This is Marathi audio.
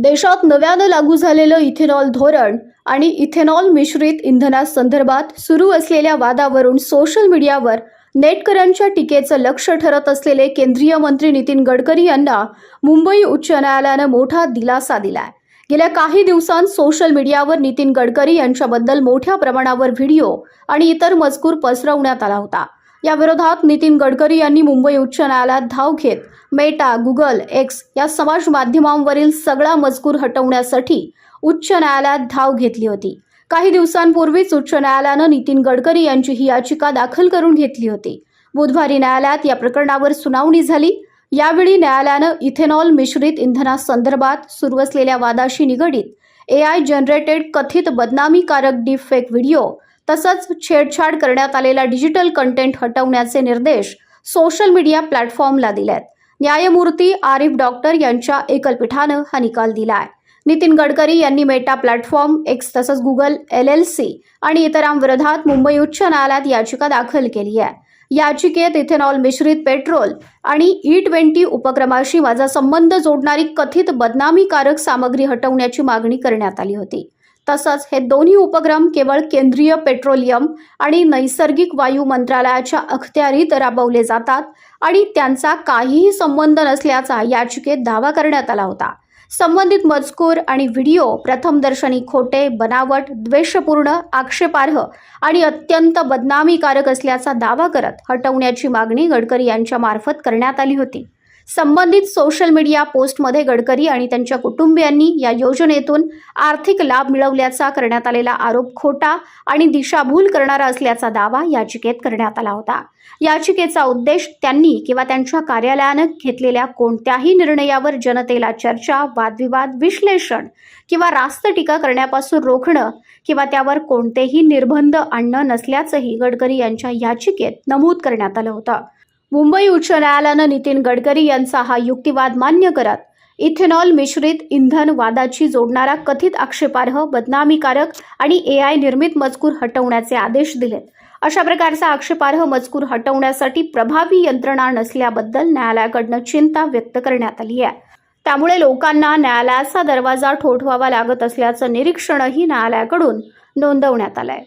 देशात नव्यानं लागू झालेलं इथेनॉल धोरण आणि इथेनॉल मिश्रित इंधनासंदर्भात सुरू असलेल्या वादावरून सोशल मीडियावर नेटकऱ्यांच्या टीकेचं लक्ष ठरत असलेले केंद्रीय मंत्री नितीन गडकरी यांना मुंबई उच्च न्यायालयानं मोठा दिलासा दिलाय। गेल्या काही दिवसांत सोशल मीडियावर नितीन गडकरी यांच्याबद्दल मोठ्या प्रमाणावर व्हिडिओ आणि इतर मजकूर पसरवण्यात आला होता। या विरोधात नितीन गडकरी यांनी मुंबई उच्च न्यायालयात धाव घेत मेटा, गुगल, एक्स या समाज माध्यमांवरील सगळा मजकूर हटवण्यासाठी उच्च न्यायालयात धाव घेतली होती। काही दिवसांपूर्वीच उच्च न्यायालयानं नितीन गडकरी यांची ही याचिका दाखल करून घेतली होती। बुधवारी न्यायालयात या प्रकरणावर सुनावणी झाली। यावेळी न्यायालयानं इथेनॉल मिश्रित इंधनासंदर्भात सुरू असलेल्या वादाशी निगडीत AI जनरेटेड कथित बदनामीकारक डीपफेक व्हिडिओ तसंच छेडछाड करण्यात आलेला डिजिटल कंटेंट हटवण्याचे निर्देश सोशल मीडिया प्लॅटफॉर्मला दिलेत। न्यायमूर्ती आरिफ डॉक्टर यांच्या एकलपीठानं हा निकाल दिलाय। नितीन गडकरी यांनी मेटा प्लॅटफॉर्म, एक्स तसंच गुगल LLC आणि इतरांविरोधात मुंबई उच्च न्यायालयात याचिका दाखल केली आहे। याचिकेत इथेनॉल मिश्रित पेट्रोल आणि E20 उपक्रमाशी माझा संबंध जोडणारी कथित बदनामीकारक सामग्री हटवण्याची मागणी करण्यात आली होती। तसंच हे दोन्ही उपक्रम केवळ केंद्रीय पेट्रोलियम आणि नैसर्गिक वायू मंत्रालयाच्या अखत्यारीत राबवले जातात आणि त्यांचा काहीही संबंध नसल्याचा याचिकेत दावा करण्यात आला होता। संबंधित मजकूर आणि व्हिडिओ प्रथमदर्शनी खोटे, बनावट, द्वेषपूर्ण, आक्षेपार्ह आणि अत्यंत बदनामीकारक असल्याचा दावा करत हटवण्याची मागणी गडकरी यांच्या मार्फत करण्यात आली होती। संबंधित सोशल मीडिया पोस्टमध्ये गडकरी आणि त्यांच्या कुटुंबियांनी या योजनेतून आर्थिक लाभ मिळवल्याचा करण्यात आलेला आरोप खोटा आणि दिशाभूल करणारा असल्याचा दावा याचिकेत करण्यात आला होता। याचिकेचा उद्देश त्यांनी किंवा त्यांच्या कार्यालयानं घेतलेल्या कोणत्याही निर्णयावर जनतेला चर्चा, वादविवाद, विश्लेषण किंवा रास्त टीका करण्यापासून रोखणं किंवा त्यावर कोणतेही निर्बंध आणणं नसल्याचंही गडकरी यांच्या याचिकेत नमूद करण्यात आलं होतं। मुंबई उच्च न्यायालयानं नितीन गडकरी यांचा हा युक्तिवाद मान्य करत इथेनॉल मिश्रित इंधन वादाची जोडणारा कथित आक्षेपार्ह, बदनामीकारक आणि AI निर्मित मजकूर हटवण्याचे आदेश दिलेत। अशा प्रकारचा आक्षेपार्ह मजकूर हटवण्यासाठी प्रभावी यंत्रणा नसल्याबद्दल न्यायालयाकडून चिंता व्यक्त करण्यात आली आहे। त्यामुळे लोकांना न्यायालयाचा दरवाजा ठोठवावा लागत असल्याचं निरीक्षणही न्यायालयाकडून नोंदवण्यात आलंय।